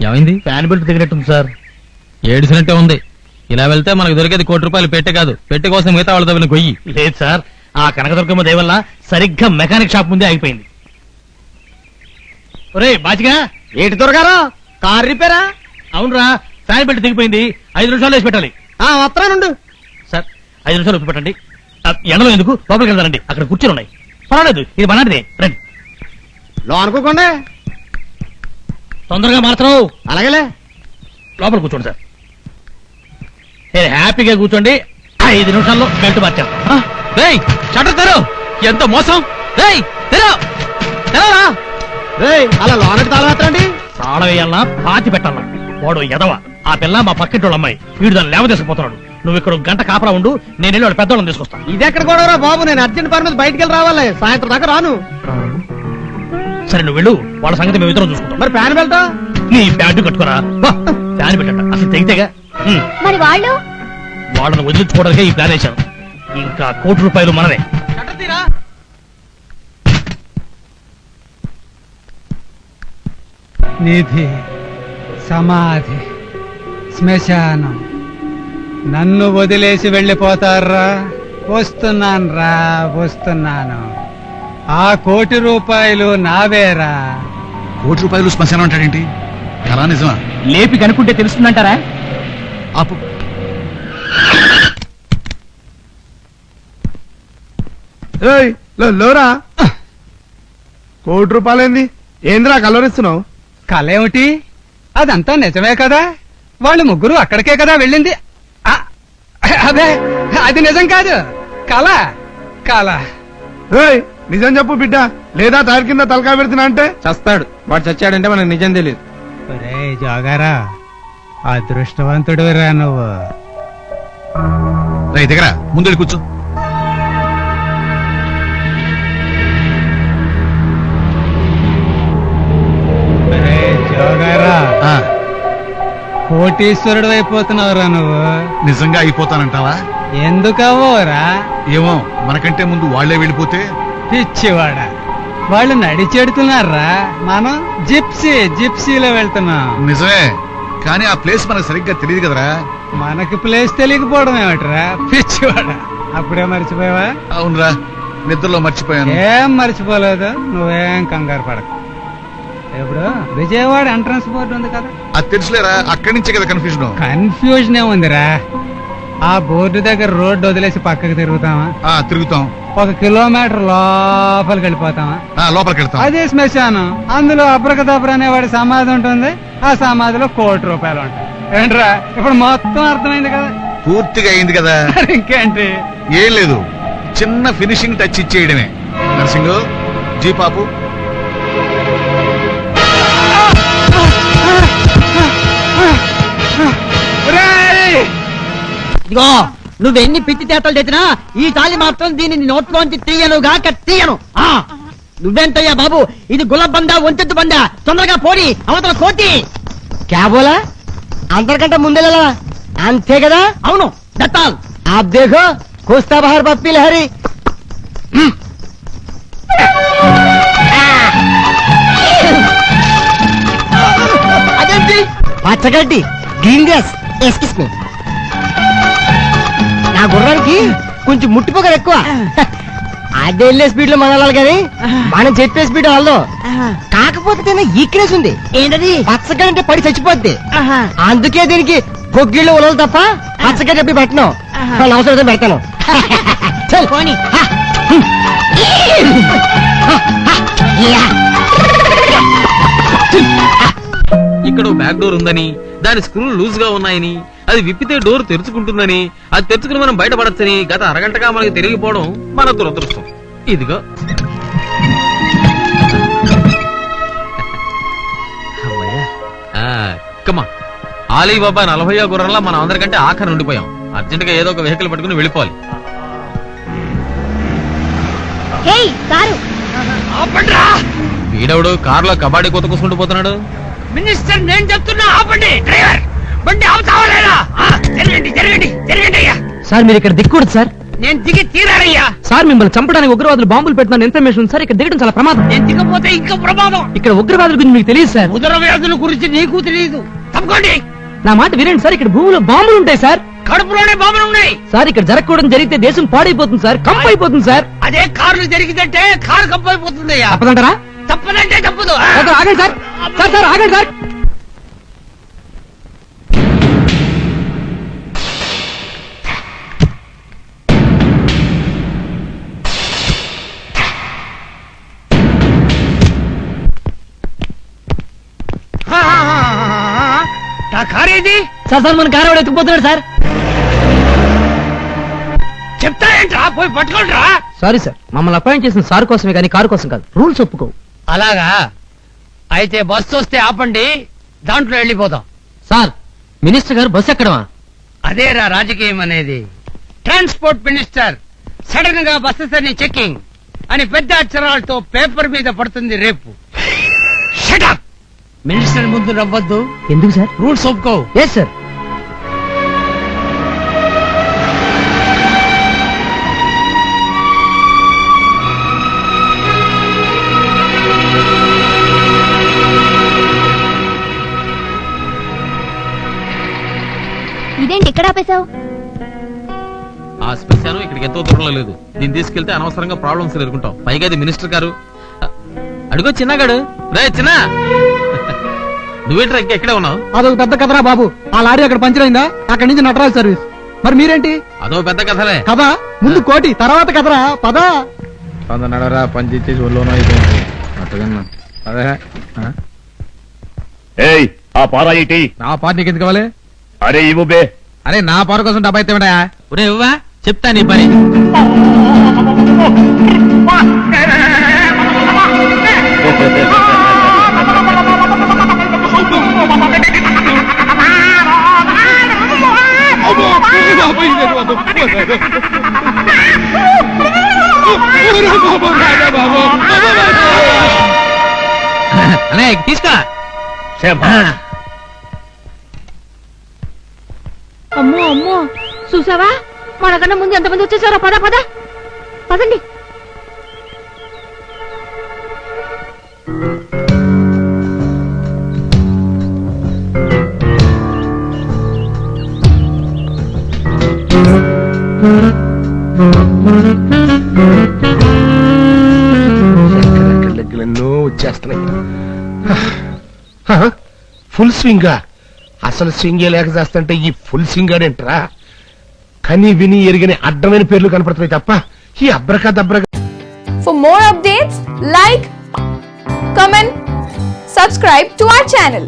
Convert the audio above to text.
ఏమైంది? Fan belt దిగినట్టుంది sir. ఏడిసినట్టే ఉంది. ఇలా వెళ్తే మనకు దొరికేది ₹1,00,00,000 పెట్టే కాదు, పెట్టే కోసం మిగతా వాళ్ళ తవ్విన గొయ్యి. లేదు సార్, ఆ కనకదుర్గమ్మ దయ వల్ల సరిగ్గా మెకానిక్ షాప్ ముందే ఆగిపోయింది. ఒరే బాచిగా, ఏటి దొరగారు కార్ రిపేరా? అవునరా, ఫ్యాన్ బెల్ట్ దిగిపోయింది. 5 నిమిషాలు వేసి పెట్టాలి. వస్తానుండు సార్ 5 నిమిషాలు ఒప్పి పెట్టండి. ఎండలో ఎందుకు, లోపలికి వెళ్తారండి, అక్కడ కూర్చొని ఉన్నాయి. పర్వాలేదు, ఇది మనాడిదే, రండి. లో అనుకోకండి, తొందరగా మార్చరు. అలాగేలే. లోపల కూర్చోండి సార్. నేను హ్యాపీగా కూర్చోండి. 5 నిమిషాల్లో బెల్ట్ మార్చాను. షట్టర్ తెరు. ఎంత మోసం! తెరవరా! అలా లోనకి తాళవేస్తారండి. తాళ వేయాలన్నా పాతి పెట్టాలన్నా వాడు ఎదవ. ఆ పిల్ల మా పక్కింటి వాళ్ళ అమ్మాయి. వీడు దాన్ని లేవ తీసుకుపోతున్నాడు. నువ్వు ఇక్కడ 1 గంట కాపలా ఉండు, నేను వెళ్ళి వాడు పెద్దవాళ్ళని తీసుకొస్తాను. ఇది ఎక్కడ గొడవరా బాబు, నేను అర్జెంట్ పని మీద బయటికి వెళ్ళి రావాలి, సాయంత్రం దాకా రాను. సరే నువ్వు వెళ్ళు, వాళ్ళ సంగతి మేము ఇద్దరం చూసుకుంటాం. మరి ఫ్యాన్ బెల్ట్? నీ ప్యాంటు కట్టుకోరా. ఫ్యాన్ పెట్టట అసలు తెగితేగా. మరి వాళ్ళు వాళ్ళని వదిలించుకోవడానికే ఈ ప్లాన్ వేశాను. ఇంకా ₹1,00,00,000 మనమే. నిధి, సమాధి, శ్మశానం, నన్ను వదిలేసి వెళ్ళిపోతారా? వస్తున్నాను. ఆ ₹1,00,00,000 నావేరా. ₹1,00,00,000 శ్మశానం అంటాడేంటి? కరా నిజమా? లేపి కనుక్కుంటే తెలుస్తుందంటారా? ఆపు. లోరా, ₹1,00,00,000 ఏంద్రా కలవరిస్తున్నావు? కళ ఏమిటి? అదంతా నిజమే కదా. వాళ్ళు ముగ్గురు అక్కడికే కదా వెళ్ళింది. అదే, అది నిజం కాదు, కళ. నిజం చెప్పు బిడ్డ, లేదా టైర్ కింద తలకాయ పెడుతున్నా అంటే చస్తాడు. వాడు చచ్చాడంటే మనకు నిజం తెలియదు. జోగారా, అదృష్టవంతుడు రా నువ్వు. దగ్గర ముందు కూర్చో. జోగారా, కోటీశ్వరుడు అయిపోతున్నావురా నువ్వు. నిజంగా అయిపోతానంటావా? ఎందుకవ్వరా? ఏమో, మనకంటే ముందు వాళ్లే వెళ్ళిపోతే. పిచ్చివాడ, వాళ్ళు నడిచెడుతున్నారా, మనం జిప్సీలో వెళ్తున్నాం. నిజమే, కానీ ఆ ప్లేస్ మనకు సరిగ్గా తెలియదు కదరా. మనకి ప్లేస్ తెలియకపోవడం ఏమిట్రా పిచ్చివాడ? అప్పుడే మర్చిపోయావా? అవునరా, నిద్రలో మర్చిపోయాను. ఏం మర్చిపోలేదు, నువ్వేం కంగారు పడకు. ఇప్పుడు విజయవాడ ఎంట్రన్స్ బోర్డు ఉంది కదా, అది తెలుసులేరా, అక్కడి నుంచే కదా కన్ఫ్యూజన్. కన్ఫ్యూజన్ ఏముందిరా, ఆ బోర్డు దగ్గర రోడ్డు వదిలేసి పక్కకి తిరుగుతామా? తిరుగుతాం. 1 కిలోమీటర్ లోపలికి వెళ్ళిపోతామా? లోపలికి వెళ్తాం. అదే శ్మశానం. అందులో అబ్రకదబ్ర అనేవాడి సమాధి ఉంటుంది. ఆ సమాధిలో ₹1,00,00,000 ఉంటాయి. ఏంట్రా, ఇప్పుడు మొత్తం అర్థమైంది కదా? పూర్తిగా అయింది కదా. ఇంకేంటి? ఏం లేదు, చిన్న ఫినిషింగ్ టచ్ ఇచ్చేయడమే. నర్సింగ్, జీపాపు. ఇదిగో, నువ్వెన్ని పిచ్చి తేటలు తెచ్చినా ఈ తాళి మాత్రం దీనిని నోట్లోంచి తీయను. నువ్వెంతయ్యా బాబు, ఇది గులాబ్ బందా, వంచెత్తు బందా, తొందరగా పోని అవతల కోటి. క్యాబోలా అందరికంటే ముందెలా? అంతే కదా? అవును, దత్తాల్. आप देखो, కోస్తా బహార్ పప్పి లహరి. అదేంటి? పచ్చగడ్డి, గ్రీన్ గ్రాస్. ఎక్స్క్యూజ్ మీ, నా గుర్రానికి కొంచెం ముట్టిపోగలు ఎక్కువ. అదే వెళ్ళే స్పీడ్ లో మనలాలి కానీ మనం చెప్పే స్పీడ్ వాళ్ళలో. కాకపోతే తిన్న ఈక్నెస్ ఉంది. ఏంటది? పచ్చగడ్డి పడి చచ్చిపోద్ది. అందుకే దీనికి పొగ్గిళ్ళు ఉలలు తప్ప పచ్చగడ్డి ఎప్పుడు పెట్టను. అవసరం పెడతాను. ఇక్కడ బ్యాక్ డోర్ ఉందని, దాని స్క్రూలు లూజ్ గా ఉన్నాయని, అది విప్పితే డోర్ తెరుచుకుంటుందని, అది తెరుచుకుని మనం బయటపడచ్చని గత అరగంటగా మనకి తెలియకపోవడం మన దురదృష్టం. ఇదిగో కమ్మా, ఆలీబాబా 40వ గుర్రంలా మనం అందరికంటే ఆఖరి ఉండిపోయాం. అర్జెంట్ గా ఏదో ఒక వెహికల్ పట్టుకుని వెళ్ళిపోవాలి. వీడవుడు కారులో కబాడీ కొత్త కూసుకుంటూ పోతున్నాడు. మినిస్టర్, నేను చెప్తున్నా ఆపండి. డ్రైవర్, బండి ఆపుతావా లేదా? జరగండి అయ్యా. సార్ మీరు ఇక్కడ దిక్కూడదు సార్, నేను దిగి తీరాలయ్యా. సార్ మిమ్మల్ని చంపడానికి ఉగ్రవాదులు బాంబులు పెడుతున్న ఇన్ఫర్మేషన్ సార్. ఇక్కడ దిగడం చాలా ప్రమాదం. నేను దిగపోతే ఇంకా ప్రమాదం. ఇక్కడ ఉగ్రవాదుల గురించి మీకు తెలియదు సార్. ఉదర వ్యాధుల గురించి నీకు తెలియదు. తప్పకోండి. నా మాట వినండి సార్. ఇక్కడ భూమిలో బాంబులు ఉంటాయి సార్. కడుపులోనే బాంబులు ఉన్నాయి సార్ ఇక్కడ జరగకూడదు జరిగితే దేశం పాడైపోతుంది సార్. కంపు అయిపోతుంది సార్. అదే కార్లు జరిగిందంటే కారు కంపైపోతుందయ్యా. తప్పదంటారా? తప్పదంటే తప్పదు. సార్ ఆగండి సార్. సార్ సార్ ఆగండి సార్. నా కారు ఏది? సార్ సార్ మన కారు ఎవడు ఎత్తుకుపోతున్నాడు సార్. చెప్తాయంట్రా, పోయి పట్టుకోండిరా. సారీ సార్, మమ్మల్ని అపాయింట్ చేసిన సార్ కోసమే కానీ కారు కోసం కాదు. రూల్స్ ఒప్పుకో. అలాగా అయితే బస్సు వస్తే ఆపండి, దాంట్లో వెళ్ళిపోదాం. సార్ మినిస్టర్ గారు బస్సు ఎక్కడమా? అదేరా రాజకీయం అనేది. ట్రాన్స్పోర్ట్ మినిస్టర్ సడన్ గా బస్సెస్ అని చెకింగ్ అని పెద్ద అక్షరాలతో పేపర్ మీద పడుతుంది రేపు. Shut up! మినిస్టర్ ముందు నవ్వద్దు. ఎందుకు సార్? రూల్స్ ఒప్పుకో. Yes sir. ఇదేంటి ఇక్కడ ఆపేశావు? ఆ శ్మశానం ఇక్కడికి ఎంతో దూరంలో లేదు. దీన్ని తీసుకెళ్తే అనవసరంగా ప్రాబ్లమ్స్ ఎదుర్కొంటాం. పైగా అది మినిస్టర్ గారు. అడుగో చిన్నగాడు. రే చిన్న, నువ్వేంట్రా ఇంకా ఎక్కడే ఉన్నావు? అదొక పెద్ద కథరా బాబు. ఆ లారీ అక్కడ పంచర్ అయిందా, అక్కడి నుంచి నటరాజ్ సర్వీస్. మరి మీరేంటి? అదో పెద్ద కథలే. కదా ముందు కోటి తర్వాత కథరా పదా. నడరా పని చేసి ఒళ్ళోనో అయిపోయింది అట్టగన్నా. అదే ఏయ్ ఆ పారా ఇటీ. నా పార్టీ నీకు ఎందుకు కావాలి? అరే ఇవ్వు బే. అరే నా పార కోసం డబ్బా అయితే ఒరే ఇవ్వా, చెప్తా నీ పని. అనే తీసుకో. అమ్మో అమ్మో, చూసావా మనకన్నా ముందు ఎంతమంది వచ్చేసారో. పద పద పదండి. ఎన్నో వచ్చేస్తున్నాయి. Full swing. అసలు స్వింగ్ లేక చేస్తుంటే ఈ ఫుల్ స్వింగ్ ఏంట్రా? కని విని ఎరిగిన అడ్డమైన పేర్లు కనపడుతున్నాయి తప్ప ఈ అబ్రకా దబ్రకా. For more updates, like, comment, subscribe to our channel.